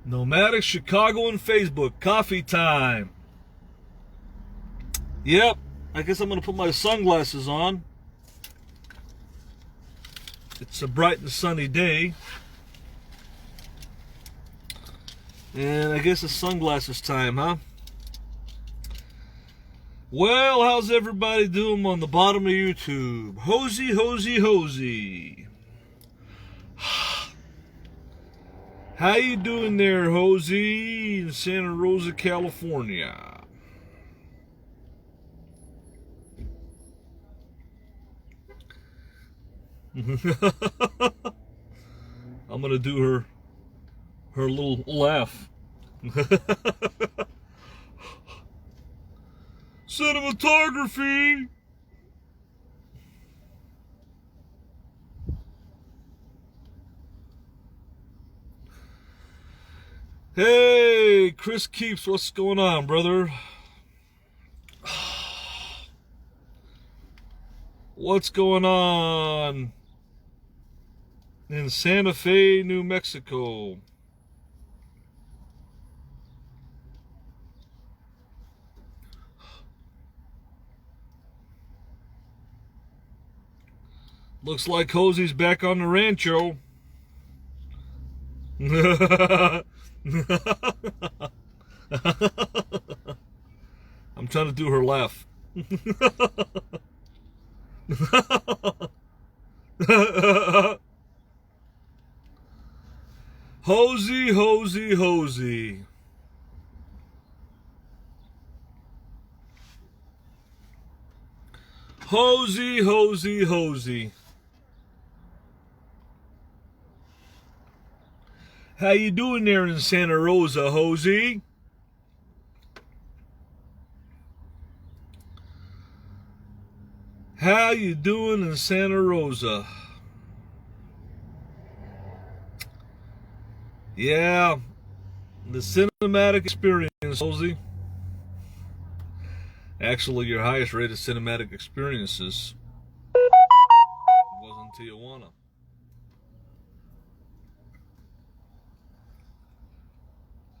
Nomadic Chicago and Facebook. Coffee time. Yep. I guess I'm going to put my sunglasses on. It's a bright and sunny day. And I guess it's sunglasses time, huh? Well, how's everybody doing on the bottom of YouTube? Hozie, Hozie, Hozie. How you doing there, Hozie, in Santa Rosa, California? I'm gonna do her little laugh. Cinematography. Hey, Chris Keeps, what's going on, brother? What's going on in Santa Fe, New Mexico? Looks like Hosie's back on the rancho. I'm trying to do her laugh. Hozie, Hozie, Hozie. Hozie, Hozie, Hozie. How you doing there in Santa Rosa, Hozie? How you doing in Santa Rosa? Yeah, the cinematic experience, Hozie. Actually, your highest rated cinematic experiences was in Tijuana.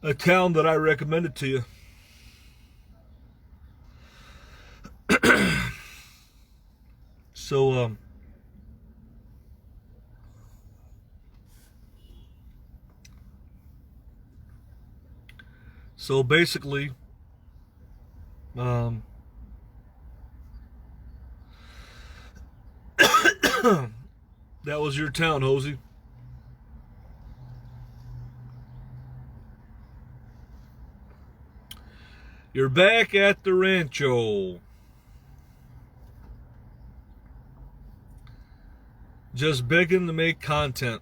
A town that I recommended to you. So basically, that was your town, Hozie. You're back at the rancho. Just begging to make content.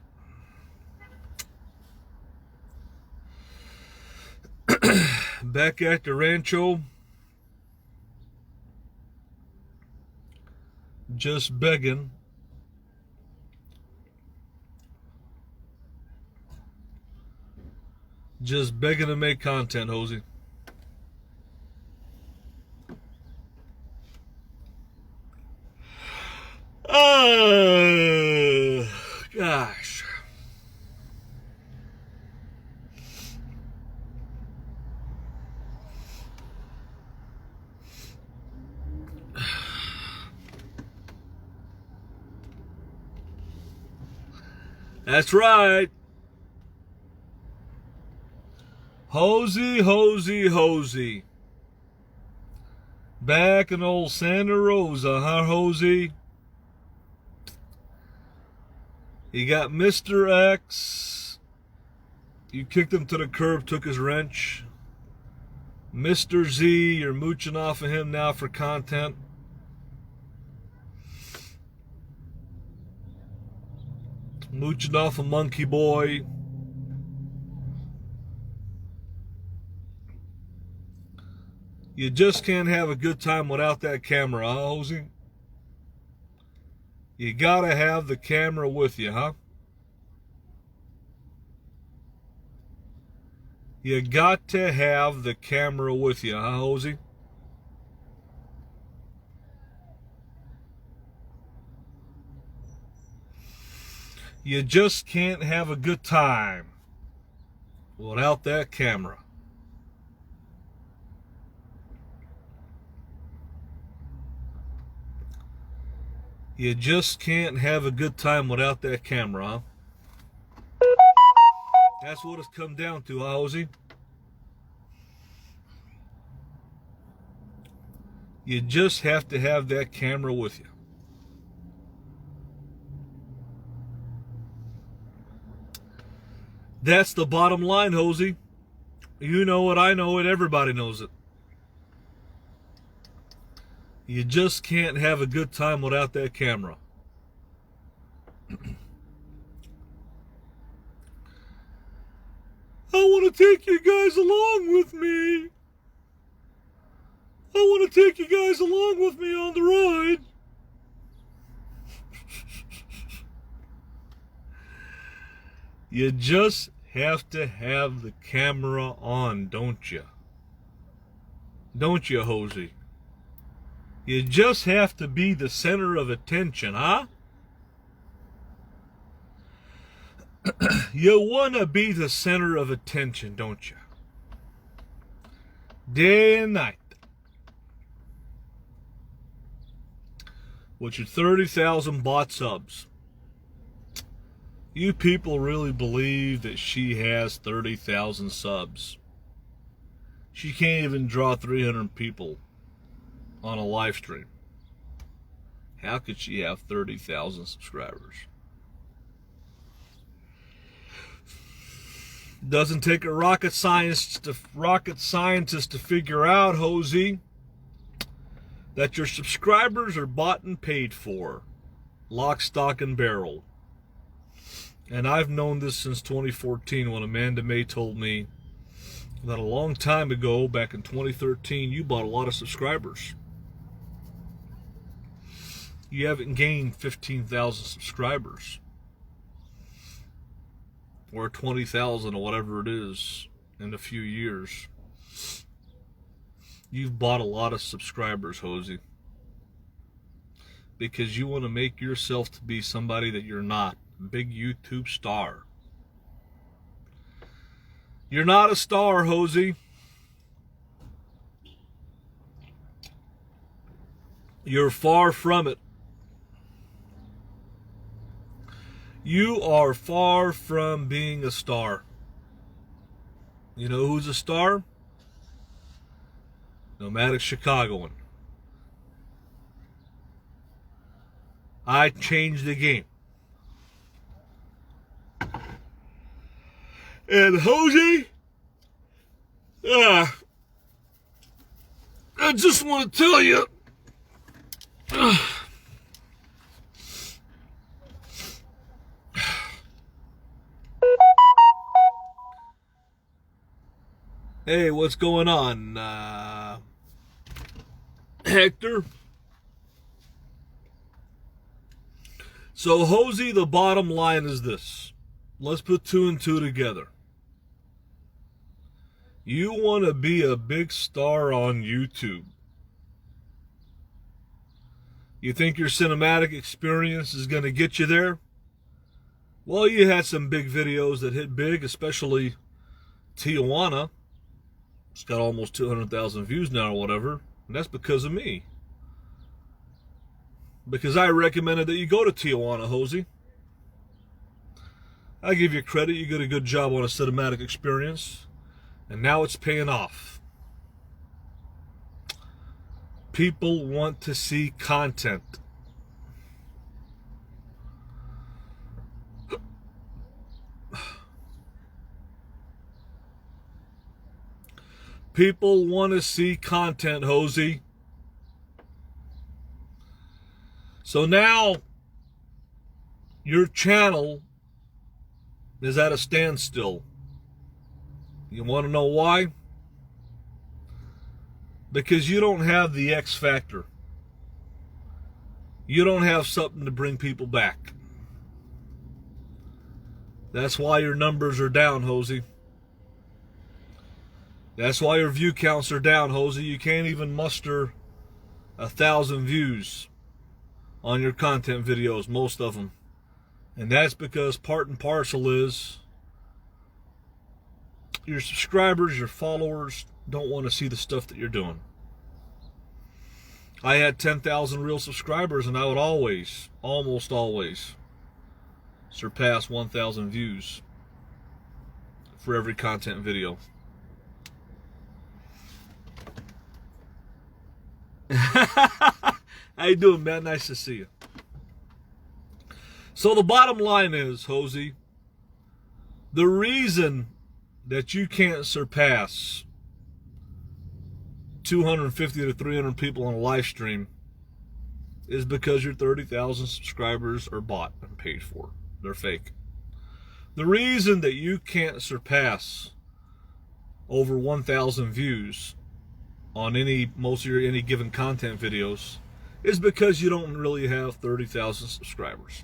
Back at the rancho. Just begging. Just begging to make content, Hozie. Gosh. That's right. Hozie, Hozie, Hozie. Back in old Santa Rosa, huh, Hozie? You got Mr. X. You kicked him to the curb, took his wrench. Mr. Z, you're mooching off of him now for content. Mooching off of Monkey Boy. You just can't have a good time without that camera, huh, Hozie? You gotta have the camera with you, huh? You got to have the camera with you, huh, Hozie? You just can't have a good time without that camera. You just can't have a good time without that camera, huh? That's what it's come down to, huh, Hozie? You just have to have that camera with you. That's the bottom line, Hozie. You know it, I know it, everybody knows it. You just can't have a good time without that camera. I want to take you guys along with me. I want to take you guys along with me on the ride. You just have to have the camera on, don't you? Don't you, Hozie? You just have to be the center of attention, huh? You want to be the center of attention, don't you? Day and night. With your 30,000 bot subs. You people really believe that she has 30,000 subs. She can't even draw 300 people on a live stream. How could she have 30,000 subscribers? Doesn't take a rocket scientist to figure out, Hozie, that your subscribers are bought and paid for, lock, stock, and barrel. And I've known this since 2014 when Amanda May told me that a long time ago, back in 2013, you bought a lot of subscribers. You haven't gained 15,000 subscribers. Or 20,000 or whatever it is in a few years. You've bought a lot of subscribers, Hozie. Because you want to make yourself to be somebody that you're not. Big YouTube star. You're not a star, Hozie. You're far from it. You are far from being a star. You know who's a star? Nomadic Chicagoan. I changed the game. And Hozie, I just want to tell you, hey, what's going on, Hector? So, Hozie, the bottom line is this. Let's put two and two together. You want to be a big star on YouTube. You think your cinematic experience is going to get you there? Well, you had some big videos that hit big, especially Tijuana. It's got almost 200,000 views now or whatever, and that's because of me. Because I recommended that you go to Tijuana, Hozie. I give you credit, you did a good job on a cinematic experience, and now it's paying off. People want to see content. People want to see content, Hozie. So now, your channel is at a standstill. You want to know why? Because you don't have the X factor. You don't have something to bring people back. That's why your numbers are down, Hozie. That's why your view counts are down, Hozie. You can't even muster 1,000 views on your content videos, most of them. And that's because part and parcel is your subscribers, your followers don't want to see the stuff that you're doing. I had 10,000 real subscribers, and I would always, almost always, surpass 1,000 views for every content video. How you doing, man? Nice to see you. So the bottom line is, Hozie, the reason that you can't surpass 250 to 300 people on a live stream is because your 30,000 subscribers are bought and paid for. They're fake. The reason that you can't surpass over 1,000 views on most of your any given content videos is because you don't really have 30,000 subscribers.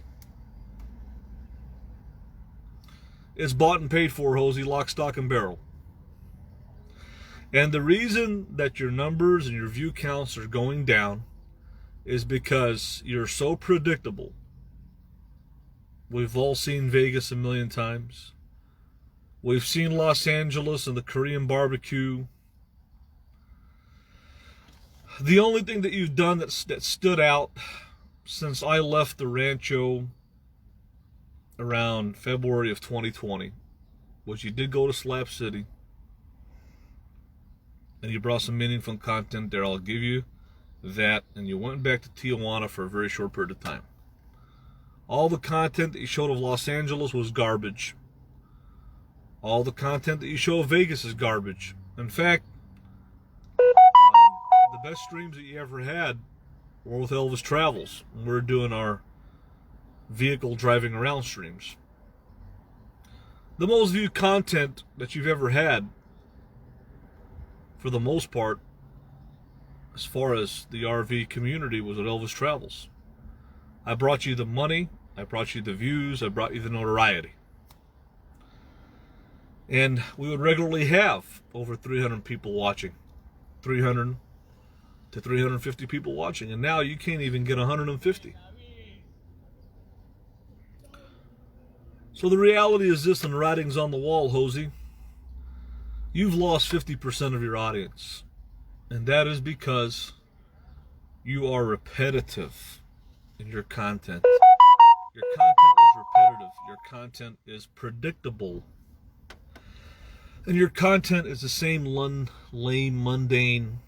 It's bought and paid for, Hozie, lock, stock, and barrel. And the reason that your numbers and your view counts are going down is because you're so predictable. We've all seen Vegas a million times. We've seen Los Angeles and the Korean barbecue. The only thing that you've done that stood out since I left the Rancho around February of 2020 was you did go to Slap City and you brought some meaningful content there. I'll give you that. And you went back to Tijuana for a very short period of time. All the content that you showed of Los Angeles was garbage. All the content that you show of Vegas is garbage. In fact, the best streams that you ever had were with Elvis Travels. We're doing our vehicle driving around streams. The most viewed content that you've ever had, for the most part, as far as the RV community, was at Elvis Travels. I brought you the money, I brought you the views, I brought you the notoriety. And we would regularly have over 300 people watching. 300 to 350 people watching. And now you can't even get 150. So the reality is this, and the writing's on the wall, Hozie. You've lost 50% of your audience. And that is because you are repetitive in your content. Your content is repetitive. Your content is predictable. And your content is the same lame, mundane,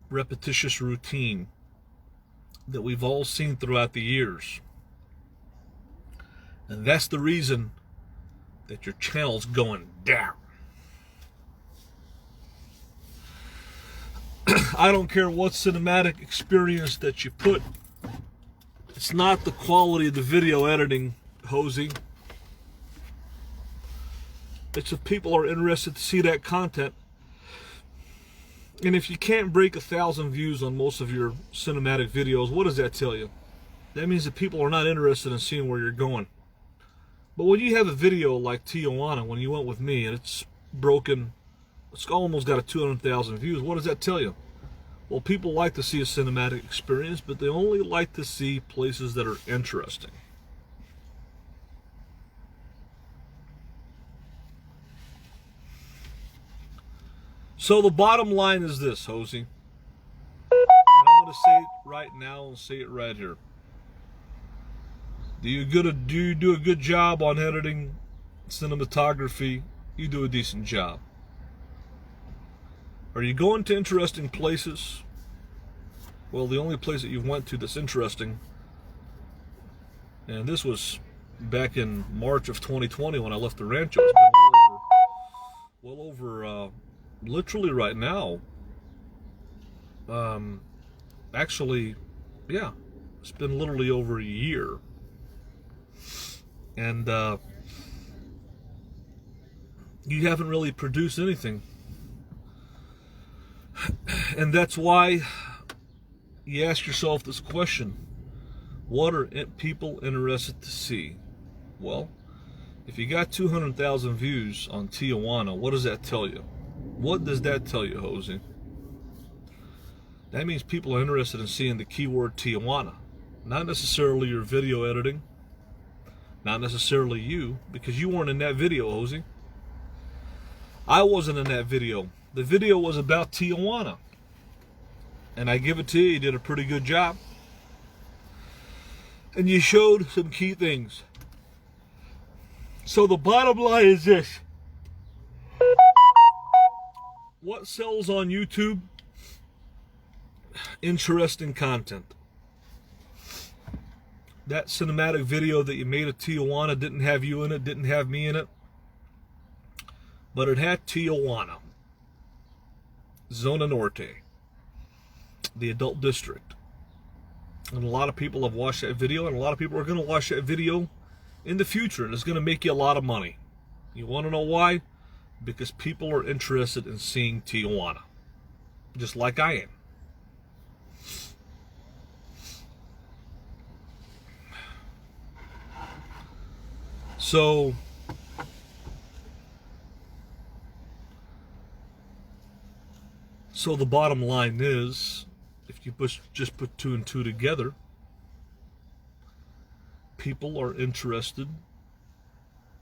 repetitious routine that we've all seen throughout the years. And that's the reason that your channel's going down. I don't care what cinematic experience that you put. It's not the quality of the video editing, Hozie. It's if people are interested to see that content. And if you can't break 1,000 views on most of your cinematic videos, what does that tell you? That means that people are not interested in seeing where you're going. But when you have a video like Tijuana, when you went with me, and it's broken, it's almost got a 200,000 views, what does that tell you? Well, people like to see a cinematic experience, but they only like to see places that are interesting. So the bottom line is this, Hozie. And I'm going to say it right now and say it right here. Do you do a good job on editing, cinematography? You do a decent job. Are you going to interesting places? Well, the only place that you went to that's interesting, and this was back in March of 2020 when I left the Rancho. It's been well over literally right now. Actually, yeah, it's been literally over a year. And you haven't really produced anything. And that's why you ask yourself this question: what are people interested to see? Well, if you got 200,000 views on Tijuana, what does that tell you? What does that tell you, Hozie? That means people are interested in seeing the keyword Tijuana. Not necessarily your video editing, not necessarily you, because you weren't in that video, Hozie. I wasn't in that video. The video was about Tijuana. And I give it to you, you did a pretty good job. And you showed some key things. So the bottom line is this. What sells on YouTube? Interesting content. That cinematic video that you made of Tijuana didn't have you in it, didn't have me in it. But it had Tijuana. Zona Norte. The adult district. And a lot of people have watched that video, and a lot of people are going to watch that video in the future, and it's going to make you a lot of money. You want to know why? Because people are interested in seeing Tijuana. Just like I am. So the bottom line is, if you just put two and two together, people are interested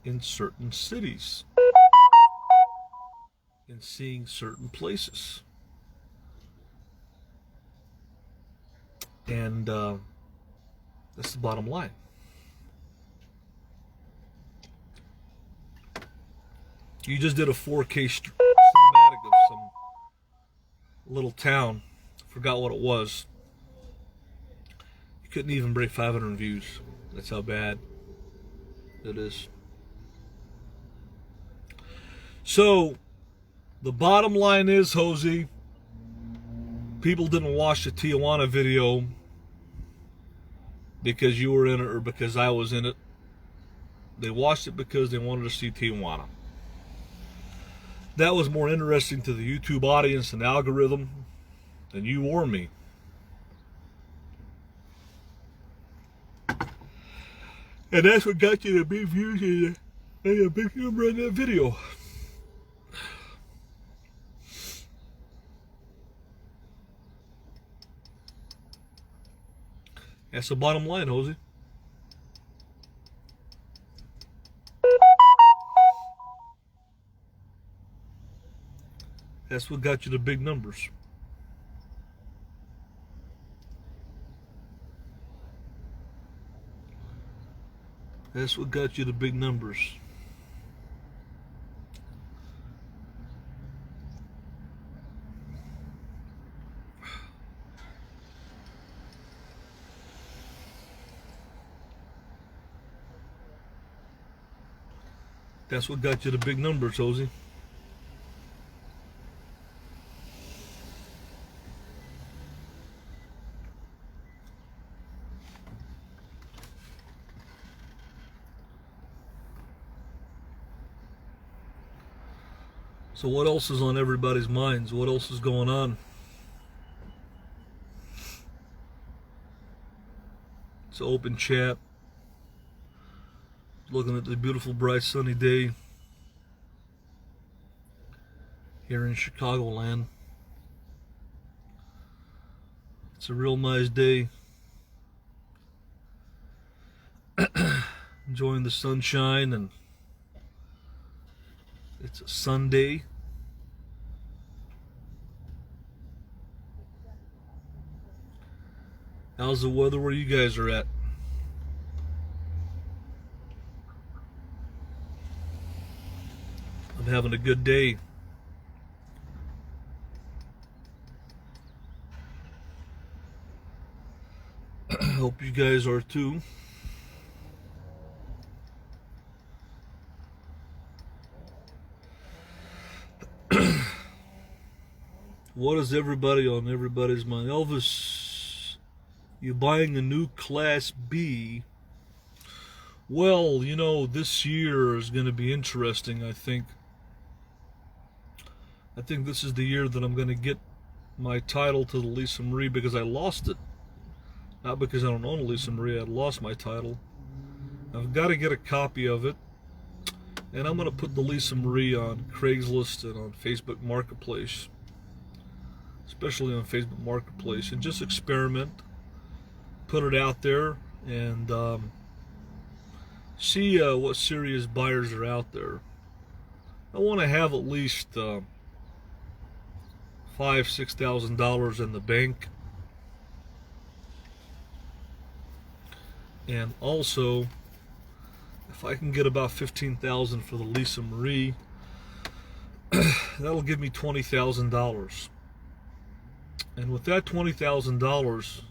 in certain cities, in seeing certain places. And that's the bottom line. You just did a 4K cinematic of some little town. Forgot what it was. You couldn't even break 500 views. That's how bad it is. So, the bottom line is, Hozie, people didn't watch the Tijuana video because you were in it or because I was in it. They watched it because they wanted to see Tijuana. That was more interesting to the YouTube audience and algorithm than you or me. And that's what got you the big views and a big number in that video. That's the bottom line, Hozie. That's what got you the big numbers. That's what got you the big numbers. That's what got you the big numbers, Hozie. So what else is on everybody's minds? What else is going on? It's an open chat. Looking at the beautiful, bright, sunny day here in Chicagoland. It's a real nice day. Enjoying the sunshine, and it's a Sunday. How's the weather where you guys are at? I'm having a good day. Hope you guys are too. What is everybody on everybody's mind? Elvis, you buying a new Class B? Well, you know, this year is going to be interesting, I think. I think this is the year that I'm going to get my title to the Lisa Marie, because I lost it. Not because I don't own a Lisa Marie, I lost my title. I've got to get a copy of it. And I'm going to put the Lisa Marie on Craigslist and on Facebook Marketplace. Especially on Facebook Marketplace. And just experiment. Put it out there. And see what serious buyers are out there. I want to have at least $5,000-6,000 in the bank. And also, if I can get about $15,000 for the Lisa Marie, that'll give me $20,000. And with that $20,000,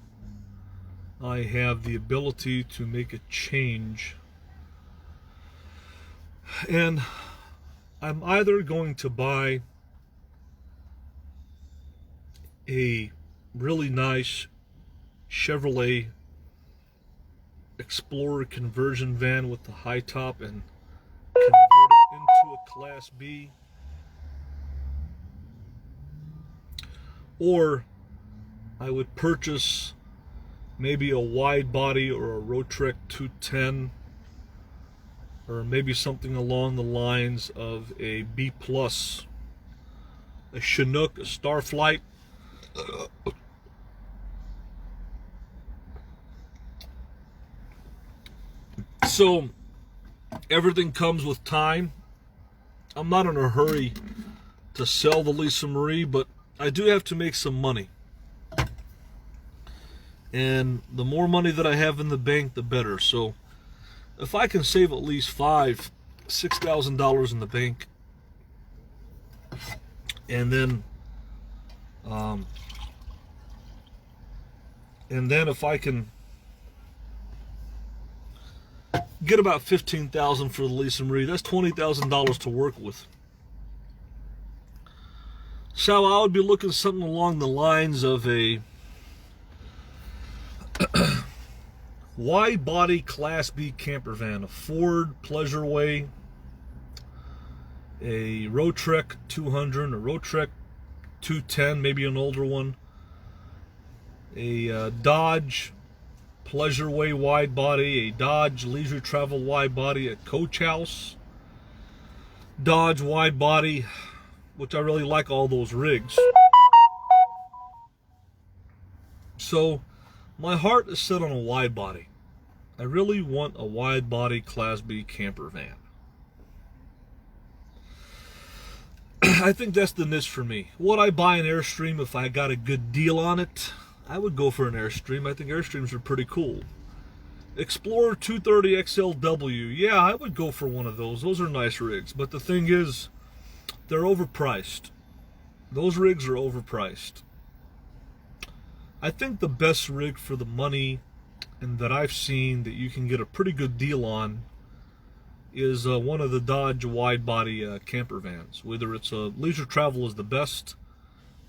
I have the ability to make a change. And I'm either going to buy a really nice Chevrolet Explorer conversion van with the high top and convert it into a Class B, or I would purchase maybe a wide body or a Roadtrips 210, or maybe something along the lines of a B+, a Chinook, a Starflight. So everything comes with time. I'm not in a hurry to sell the Lisa Marie, but I do have to make some money. And the more money that I have in the bank, the better. So if I can save at least $5,000-6,000 in the bank, and then if I can get about $15,000 for the Lisa Marie, that's $20,000 to work with. So I would be looking something along the lines of a wide body Class B camper van, a Ford Pleasureway, a Roadtrips 200, a Roadtrips 210, maybe an older one, a Dodge Pleasureway wide body, a Dodge Leisure Travel wide body, a Coach House Dodge wide body, which I really like all those rigs. So my heart is set on a wide body. I really want a wide body Class B camper van. I think that's the niche for me. Would I buy an Airstream if I got a good deal on it? I would go for an Airstream. I think Airstreams are pretty cool. Explorer 230 XLW. Yeah, I would go for one of those. Those are nice rigs. But the thing is, they're overpriced. Those rigs are overpriced. I think the best rig for the money and that I've seen that you can get a pretty good deal on is one of the Dodge wide body camper vans. Whether it's a Leisure Travel is the best,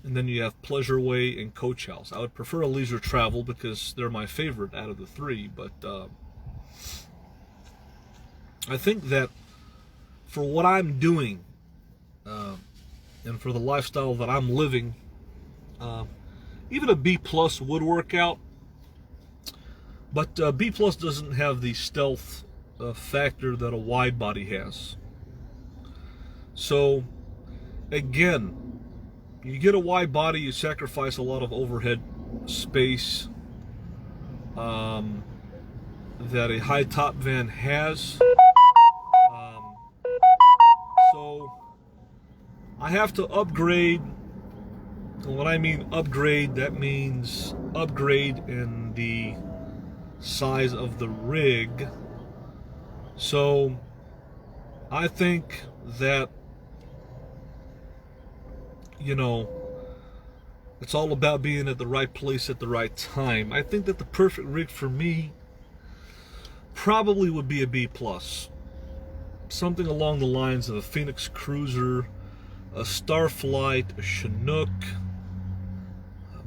and then you have Pleasureway and Coach House. I would prefer a Leisure Travel because they're my favorite out of the three, but I think that for what I'm doing and for the lifestyle that I'm living, even a B+ would work out. But B+ doesn't have the stealth factor that a wide body has. So again, you get a wide body, you sacrifice a lot of overhead space that a high top van has. So I have to upgrade. And when I mean upgrade, that means upgrade in the size of the rig. So I think that, you know, it's all about being at the right place at the right time. I think that the perfect rig for me probably would be a B+. Something along the lines of a Phoenix Cruiser, a Starflight, a Chinook,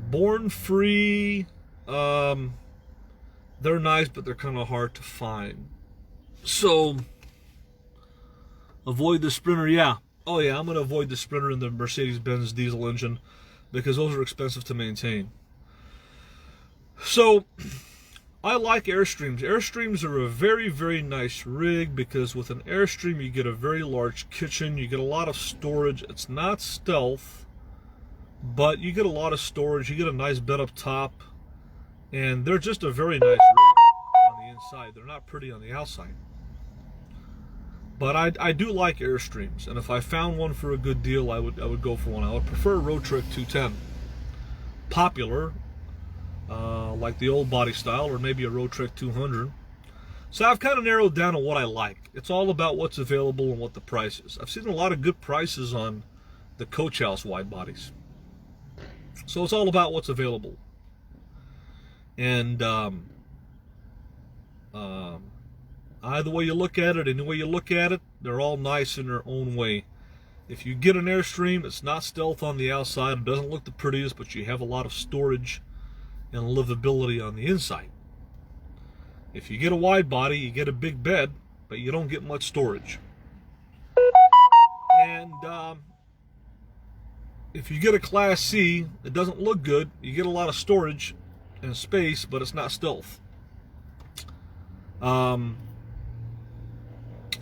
Born Free. They're nice, but they're kind of hard to find. So avoid the Sprinter. Yeah. Oh yeah, I'm going to avoid the Sprinter and the Mercedes-Benz diesel engine because those are expensive to maintain. So I like Airstreams. Airstreams are a very, very nice rig because with an Airstream you get a very large kitchen, you get a lot of storage. It's not stealth, but you get a lot of storage. You get a nice bed up top, and they're just a very nice rig on the inside. They're not pretty on the outside. But I do like Airstreams, and if I found one for a good deal, I would go for one. I would prefer a Roadtrip 210, popular, like the old body style, or maybe a Roadtrip 200. So I've kind of narrowed down on what I like. It's all about what's available and what the price is. I've seen a lot of good prices on the Coach House wide bodies. So it's all about what's available. And either way you look at it, any way you look at it, they're all nice in their own way. If you get an Airstream, it's not stealth on the outside. It doesn't look the prettiest, but you have a lot of storage and livability on the inside. If you get a wide body, you get a big bed, but you don't get much storage. And if you get a Class C, it doesn't look good. You get a lot of storage and space, but it's not stealth.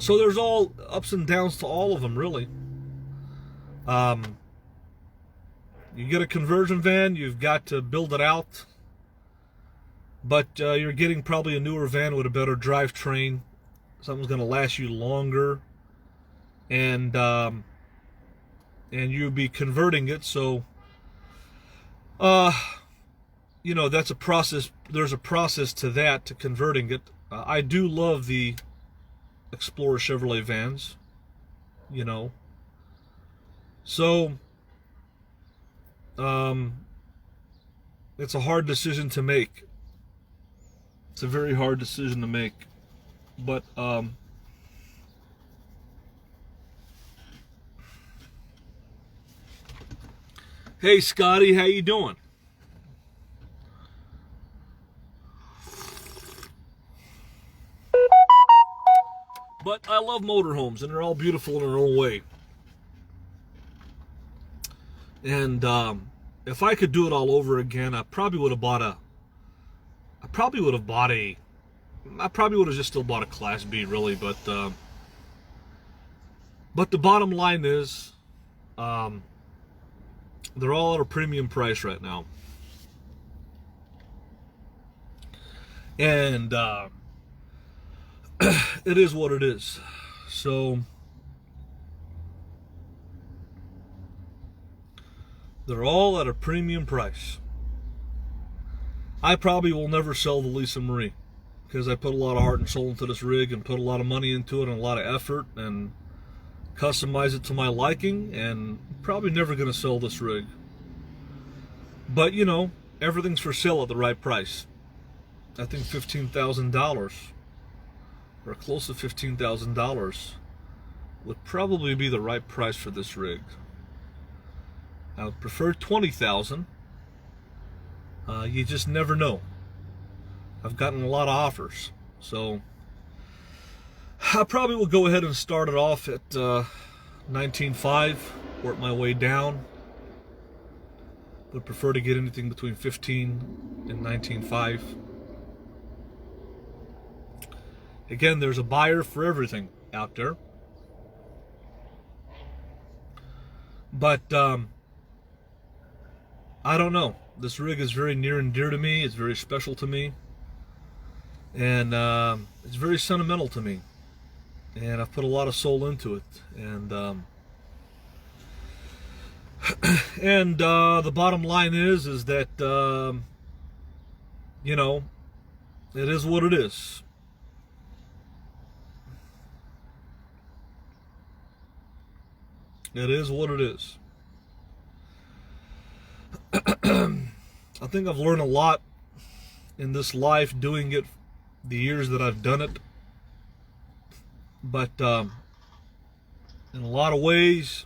So there's all ups and downs to all of them, really. You get a conversion van, you've got to build it out. But you're getting probably a newer van with a better drivetrain. Something's going to last you longer. And you'll be converting it. So, you know, that's a process. There's a process to that, to converting it. I do love the Explorer Chevrolet vans, you know. So, it's a hard decision to make. It's a very hard decision to make. But, hey, Scotty, how you doing? But I love motorhomes, and they're all beautiful in their own way. And if I could do it all over again, I probably would have just still bought a Class B, really. But the bottom line is, they're all at a premium price right now. And it is what it is. So they're all at a premium price. I probably will never sell the Lisa Marie, because I put a lot of heart and soul into this rig, and put a lot of money into it, and a lot of effort, and customize it to my liking, and probably never going to sell this rig. But, you know, everything's for sale at the right price. I think $15,000, or close to $15,000, would probably be the right price for this rig. I would prefer $20,000. You just never know. I've gotten a lot of offers, so I probably will go ahead and start it off at 19.5, work my way down. Would prefer to get anything between 15 and 19.5. Again, there's a buyer for everything out there. But I don't know. This rig is very near and dear to me. It's very special to me. And it's very sentimental to me. And I've put a lot of soul into it. And the bottom line is that, you know, it is what it is. It is what it is. I think I've learned a lot in this life doing it the years that I've done it. But in a lot of ways,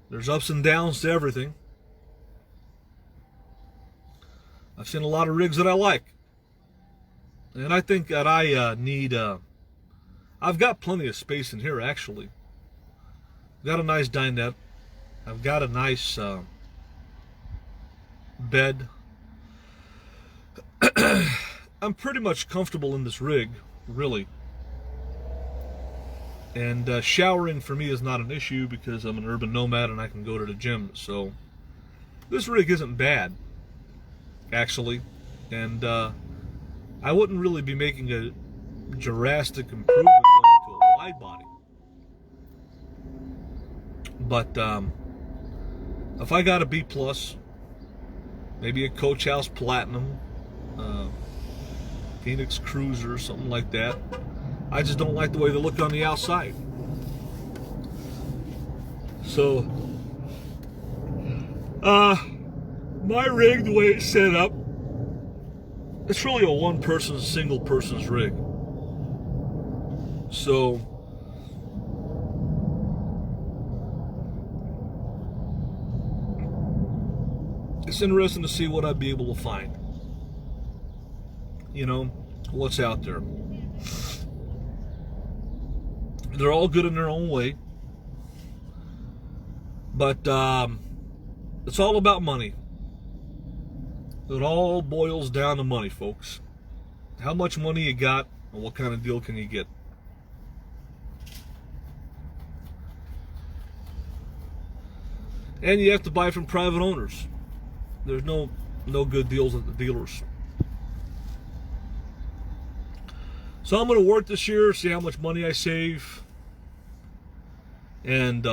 there's ups and downs to everything. I've seen a lot of rigs that I like. And I think that I need... I've got plenty of space in here, actually. I've got a nice dinette. I've got a nice bed. I'm pretty much comfortable in this rig, really. And showering for me is not an issue because I'm an urban nomad and I can go to the gym. So this rig isn't bad, actually. And I wouldn't really be making a drastic improvement going to a wide body. But if I got a B plus, maybe a Coach House Platinum, Phoenix Cruiser, something like that. I just don't like the way they look on the outside. So, my rig, the way it's set up, it's really a one-person, single-person's rig. So, it's interesting to see what I'd be able to find. You know, what's out there. They're all good in their own way. But it's all about money. It all boils down to money, folks. How much money you got, and what kind of deal can you get? And you have to buy from private owners. There's no good deals at the dealers. So I'm going to work this year, see how much money I save. And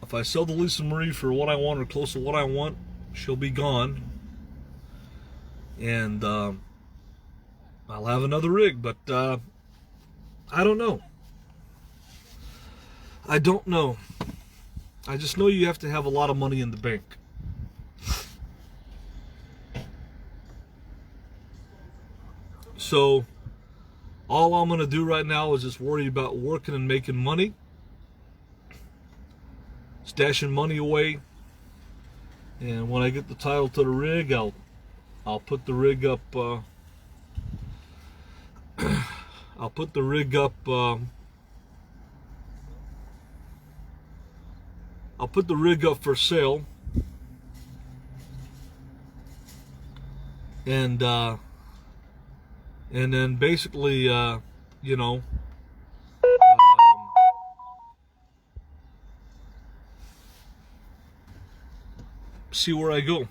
if I sell the Lisa Marie for what I want or close to what I want, she'll be gone. And I'll have another rig, but I don't know. I don't know. I just know you have to have a lot of money in the bank. So all I'm going to do right now is just worry about working and making money, stashing money away, and when I get the title to the rig, I'll put the rig up. I'll put the rig up. I'll put the rig up for sale, and then basically, you know, see where I go.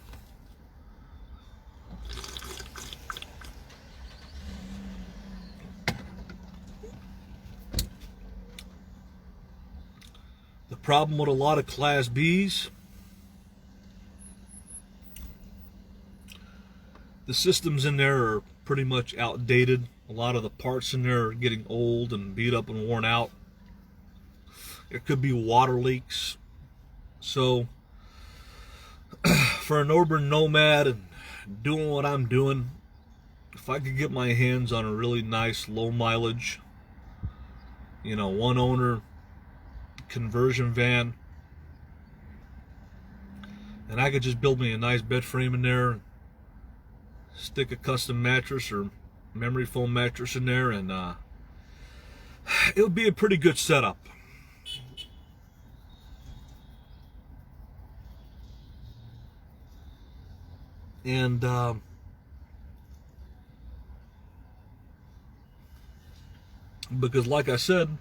The problem with a lot of Class Bs, the systems in there are pretty much outdated. A lot of the parts in there are getting old and beat up and worn out. There could be water leaks. So for an urban nomad and doing what I'm doing, if I could get my hands on a really nice low mileage, you know, one owner conversion van, and I could just build me a nice bed frame in there, stick a custom mattress or memory foam mattress in there, and it would be a pretty good setup. And because like I said,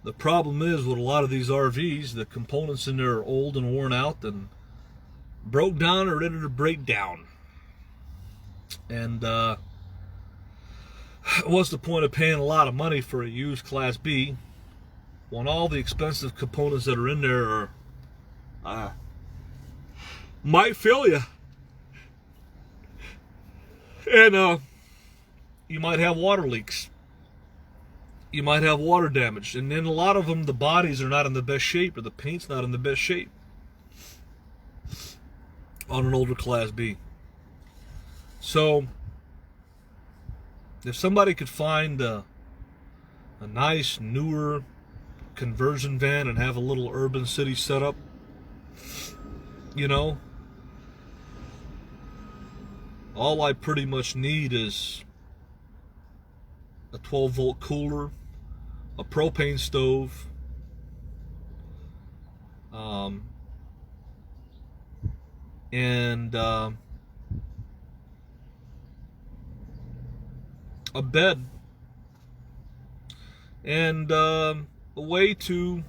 the problem is with a lot of these RVs, the components in there are old and worn out and broke down or ready to break down. And what's the point of paying a lot of money for a used Class B when all the expensive components that are in there are might fail you, and you might have water leaks, you might have water damage, and then a lot of them, the bodies are not in the best shape, or the paint's not in the best shape on an older Class B. So if somebody could find a nice newer conversion van and have a little urban city setup, you know, all I pretty much need is a 12-volt cooler, a propane stove, and a bed, and a way to,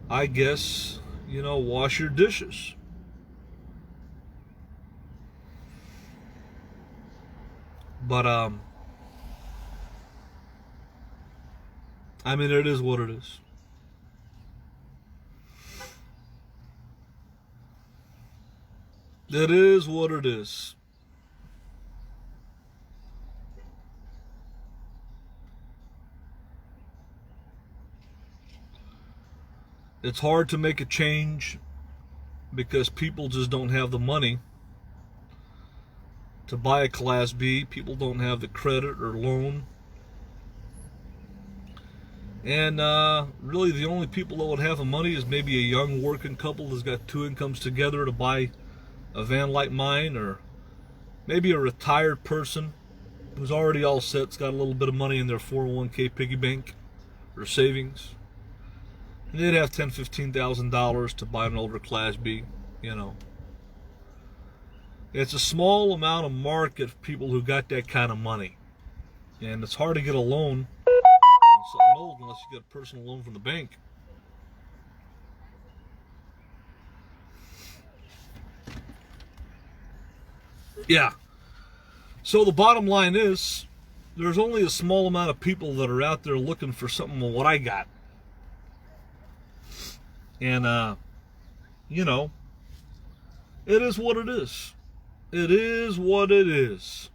I guess, you know, wash your dishes. But I mean, it is what it is. It is what it is. It's hard to make a change because people just don't have the money to buy a Class B. People don't have the credit or loan. And really the only people that would have the money is maybe a young working couple that's got two incomes together to buy a van like mine, or maybe a retired person who's already all set, has got a little bit of money in their 401k piggy bank or savings. And they'd have $10,000, $15,000 to buy an older Class B, you know. It's a small amount of market of people who got that kind of money. And it's hard to get a loan on something old unless you get a personal loan from the bank. Yeah. So the bottom line is, there's only a small amount of people that are out there looking for something of what I got. And, you know, it is what it is. It is what it is.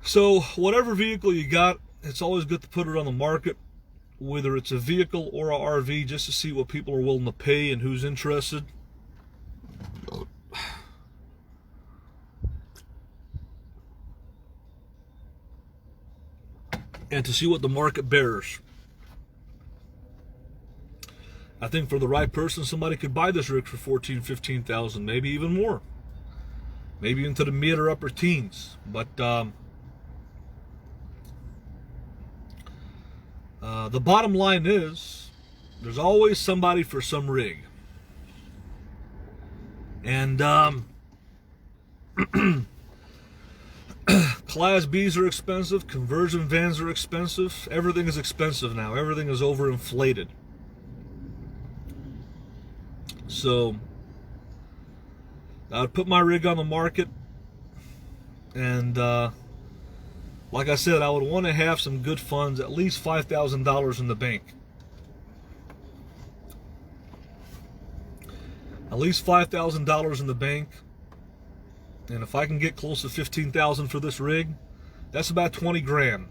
So whatever vehicle you got, it's always good to put it on the market, whether it's a vehicle or a RV, just to see what people are willing to pay and who's interested. And to see what the market bears. I think for the right person, somebody could buy this rig for $14,000, $15,000, maybe even more. Maybe into the mid or upper teens. But the bottom line is, there's always somebody for some rig. And Class Bs are expensive, conversion vans are expensive, everything is expensive now, everything is overinflated. So I would put my rig on the market, and like I said, I would want to have some good funds, at least $5,000 in the bank. At least $5,000 in the bank. And if I can get close to $15,000 for this rig, that's about 20 grand.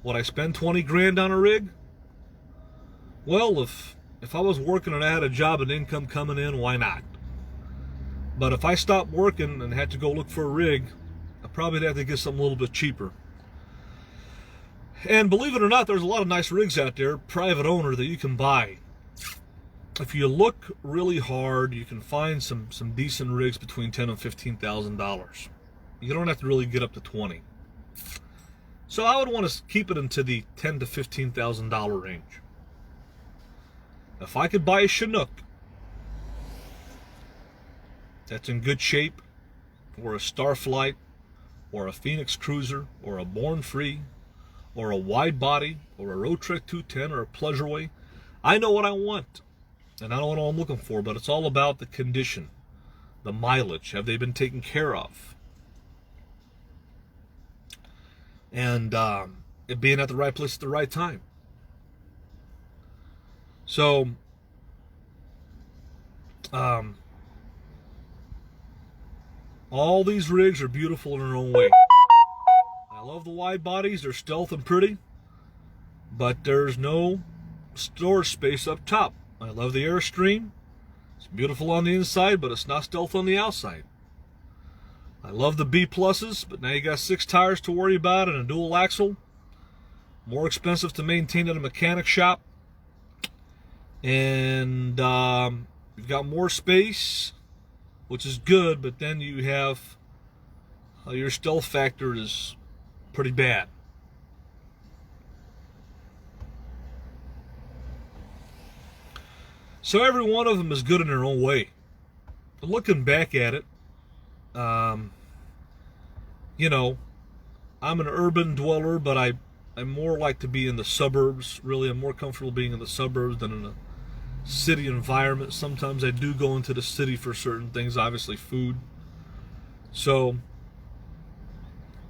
Would I spend 20 grand on a rig? Well, if I was working and I had a job and income coming in, why not? But if I stopped working and had to go look for a rig, I probably have to get something a little bit cheaper. And believe it or not, there's a lot of nice rigs out there, private owner, that you can buy. If you look really hard, you can find some decent rigs between $10,000 and $15,000. You don't have to really get up to 20. So I would want to keep it into the $10,000 to $15,000 range. If I could buy a Chinook that's in good shape, or a Starflight, or a Phoenix Cruiser, or a Born Free, or a wide body, or a Roadtrips 210, or a Pleasureway, I know what I want. And I don't know what I'm looking for, but it's all about the condition, the mileage. Have they been taken care of? And it being at the right place at the right time. So, all these rigs are beautiful in their own way. I love the wide bodies. They're stealth and pretty, but there's no storage space up top. I love the Airstream. It's beautiful on the inside, but it's not stealth on the outside. I love the B pluses, but now you got 6 tires to worry about and a dual axle. More expensive to maintain at a mechanic shop. And you've got more space, which is good, but then you have your stealth factor is pretty bad. So every one of them is good in their own way. But looking back at it, you know, I'm an urban dweller, but I more like to be in the suburbs. Really, I'm more comfortable being in the suburbs than in a city environment. Sometimes I do go into the city for certain things, obviously food. So,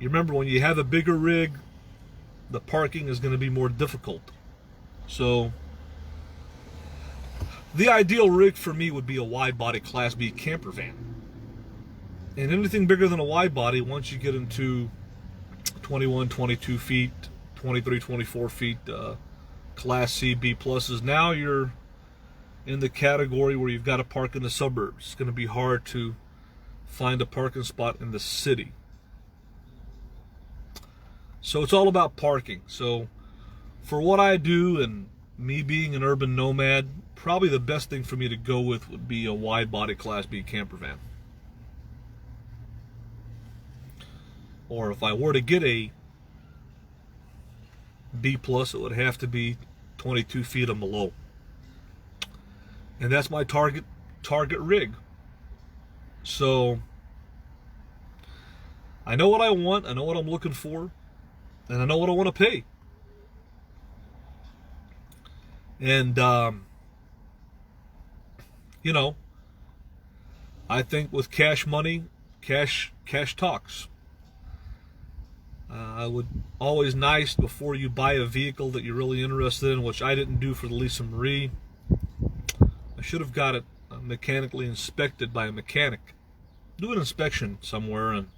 you remember when you have a bigger rig, the parking is going to be more difficult. So the ideal rig for me would be a wide body Class B camper van. And anything bigger than a wide body, once you get into 21, 22 feet, 23, 24 feet, Class C, B pluses, now you're in the category where you've got to park in the suburbs. It's going to be hard to find a parking spot in the city. So it's all about parking. So for what I do and me being an urban nomad, probably the best thing for me to go with would be a wide body Class B camper van. Or if I were to get a B plus, it would have to be 22 feet and below. And that's my target rig. So I know what I want, I know what I'm looking for, and I know what I want to pay. And you know, I think with cash money, cash talks. I would always nice before you buy a vehicle that you're really interested in, which I didn't do for the Lisa Marie. I should have got it mechanically inspected by a mechanic. Do an inspection somewhere and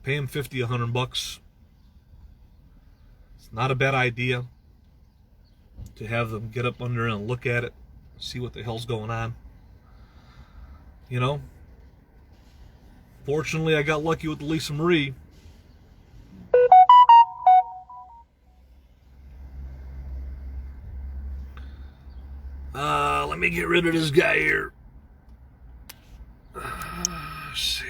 pay him $50, $100. It's not a bad idea to have them get up under and look at it, see what the hell's going on. You know, fortunately I got lucky with the Lisa Marie. Let me get rid of this guy here. Let's see.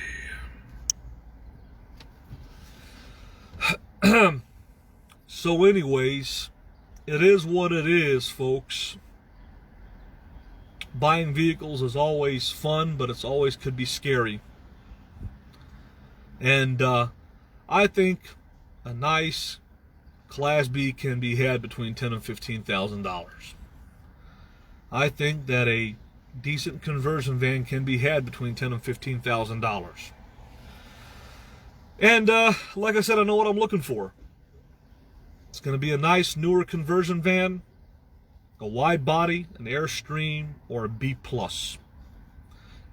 So anyways, it is what it is, folks. Buying vehicles is always fun, but it's always could be scary. And I think a nice Class B can be had between $10,000 and $15,000. I think that a decent conversion van can be had between $10,000 and $15,000. And like I said, I know what I'm looking for. It's going to be a nice newer conversion van, a wide body, an Airstream, or a B plus.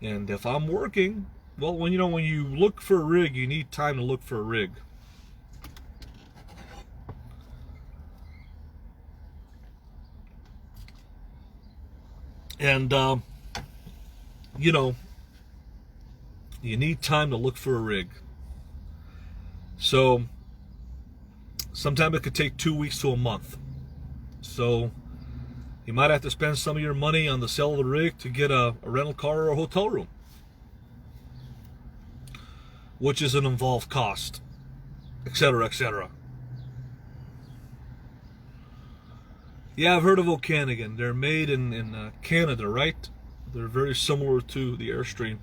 And if I'm working, well, when you look for a rig, you need time to look for a rig. And you know, you need time to look for a rig. So sometimes it could take 2 weeks to a month. So you might have to spend some of your money on the sale of the rig to get a rental car or a hotel room, which is an involved cost, etc., etc. Yeah, I've heard of Okanagan. They're made in Canada, right? They're very similar to the Airstream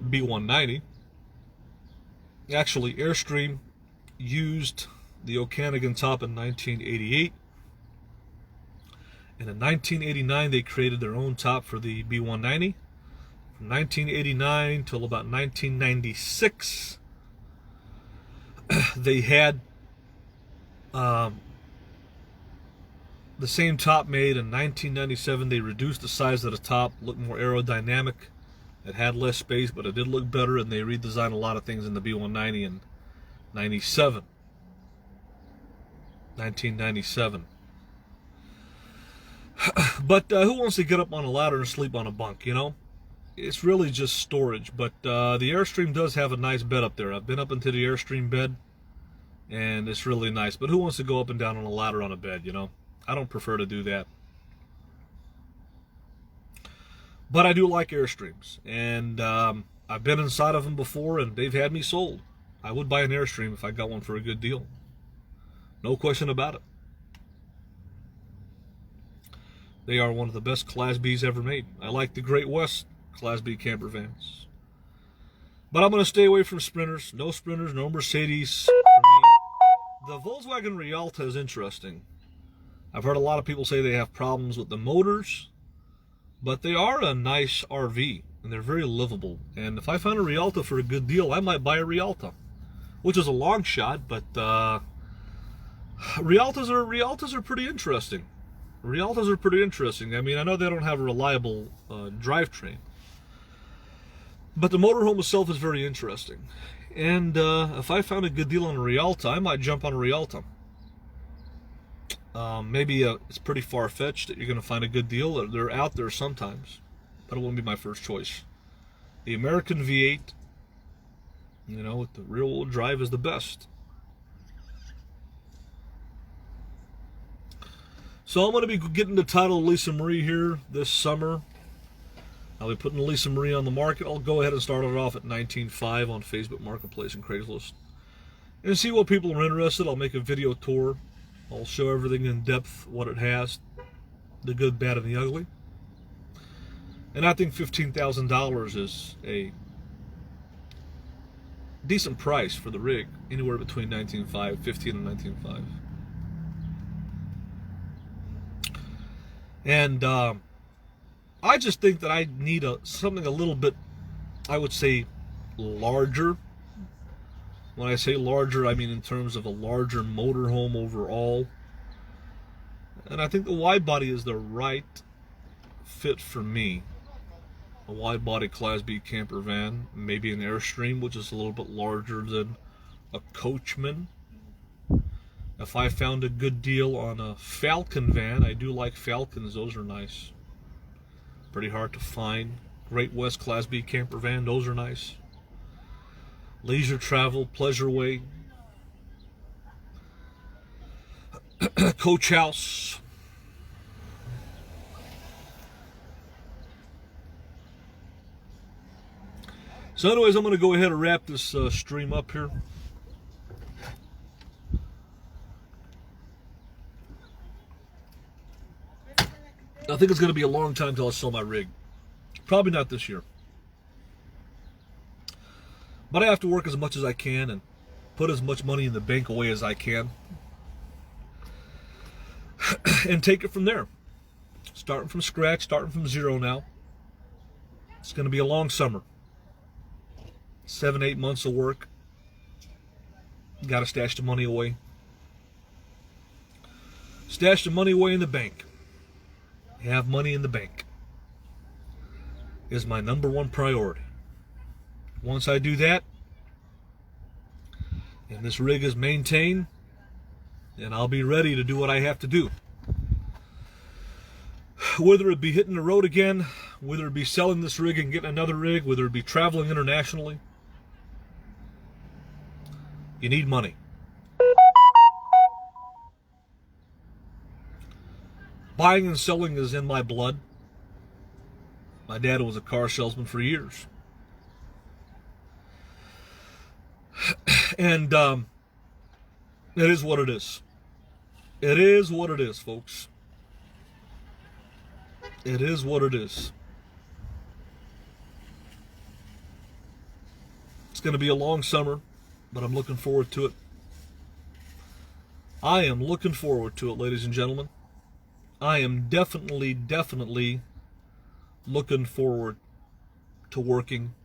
B190. Actually, Airstream used the Okanagan top in 1988. And in 1989, they created their own top for the B190. From 1989 till about 1996, they had the same top made. In 1997, they reduced the size of the top, looked more aerodynamic. It had less space, but it did look better, and they redesigned a lot of things in the B190 in 1997. But who wants to get up on a ladder and sleep on a bunk, you know? It's really just storage. But the Airstream does have a nice bed up there. I've been up into the Airstream bed, and it's really nice. But who wants to go up and down on a ladder on a bed, you know? I don't prefer to do that. But I do like Airstreams. And I've been inside of them before, and they've had me sold. I would buy an Airstream if I got one for a good deal. No question about it. They are one of the best Class Bs ever made. I like the Great West Class B camper vans. But I'm going to stay away from Sprinters. No Sprinters, no Mercedes for me. The Volkswagen Rialta is interesting. I've heard a lot of people say they have problems with the motors, but they are a nice RV, and they're very livable. And if I find a Rialta for a good deal, I might buy a Rialta, which is a long shot, but Rialtas are pretty interesting. Rialtas are pretty interesting. I mean, I know they don't have a reliable drivetrain, but the motorhome itself is very interesting. And if I found a good deal on a Rialta, I might jump on a Rialta. Maybe it's pretty far-fetched that you're going to find a good deal. They're out there sometimes, but it wouldn't be my first choice. The American V8, you know, with the rear-wheel drive is the best. So I'm going to be getting the title of Lisa Marie here this summer. I'll be putting Lisa Marie on the market. I'll go ahead and start it off at $19,500 on Facebook Marketplace and Craigslist. And see what people are interested. I'll make a video tour. I'll show everything in depth, what it has, the good, bad, and the ugly. And I think $15,000 is a decent price for the rig, anywhere between $19,500, $15,000 and $19,500. And I just think that I need something a little bit, I would say, larger. When I say larger, I mean in terms of a larger motorhome overall. And I think the wide body is the right fit for me. A wide body Class B camper van, maybe an Airstream, which is a little bit larger than a Coachman. If I found a good deal on a Falcon van, I do like Falcons, those are nice. Pretty hard to find. Great West Class B camper van, those are nice. Leisure travel, pleasure way. Coach house. So anyways, I'm going to go ahead and wrap this stream up here. I think it's going to be a long time till I sell my rig. Probably not this year. But I have to work as much as I can and put as much money in the bank away as I can. And take it from there. Starting from scratch, starting from zero now. It's going to be a long summer. 7-8 months of work. Got to stash the money away. Stash the money away in the bank. Have money in the bank is my #1 priority. Once I do that, and this rig is maintained, then I'll be ready to do what I have to do. Whether it be hitting the road again, whether it be selling this rig and getting another rig, whether it be traveling internationally, you need money. Buying and selling is in my blood. My dad was a car salesman for years. And it is what it is. It is what it is, folks. It is what it is. It's going to be a long summer, but I'm looking forward to it. I am looking forward to it, ladies and gentlemen. I am definitely looking forward to working.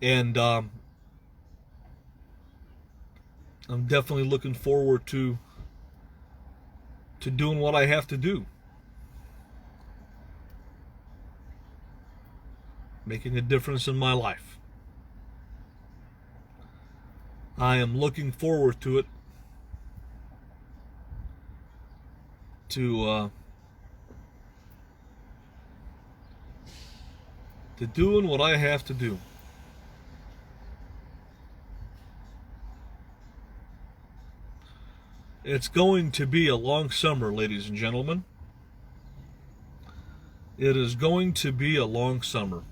And I'm definitely looking forward to doing what I have to do. Making a difference in my life. I am looking forward to it. To doing what I have to do. It's going to be a long summer, ladies and gentlemen. It is going to be a long summer.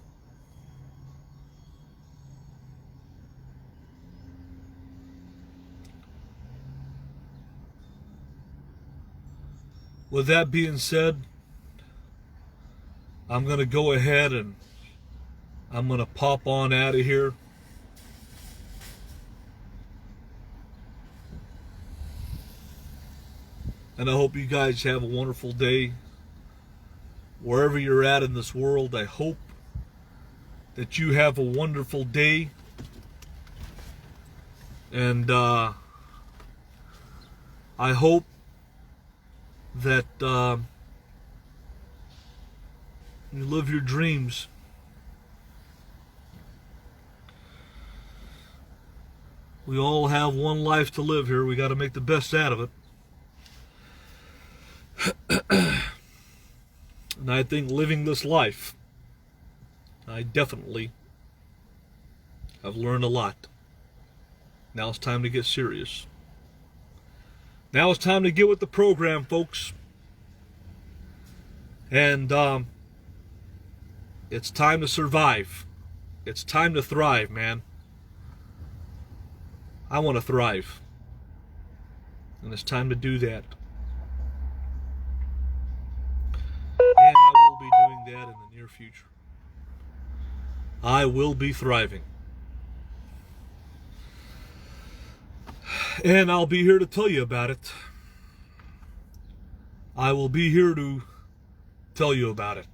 With that being said, I'm going to go ahead and I'm going to pop on out of here. And I hope you guys have a wonderful day. Wherever you're at in this world, I hope that you have a wonderful day And I hope that you live your dreams. We all have one life to live here. We got to make the best out of it. And I think living this life, I definitely have learned a lot. Now it's time to get serious. Now it's time to get with the program, folks. And it's time to survive. It's time to thrive, man. I want to thrive. And it's time to do that. And I will be doing that in the near future. I will be thriving. And I'll be here to tell you about it. I will be here to tell you about it.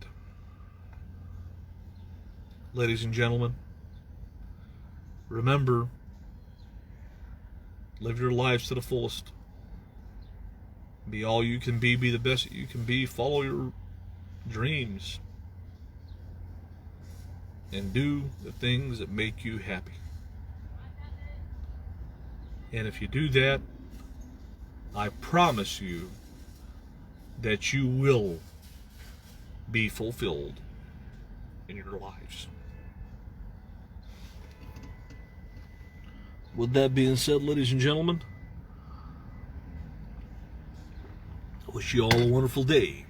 Ladies and gentlemen, remember, live your lives to the fullest. Be all you can be the best that you can be. Follow your dreams. And do the things that make you happy. And if you do that, I promise you that you will be fulfilled in your lives. With that being said, ladies and gentlemen, I wish you all a wonderful day.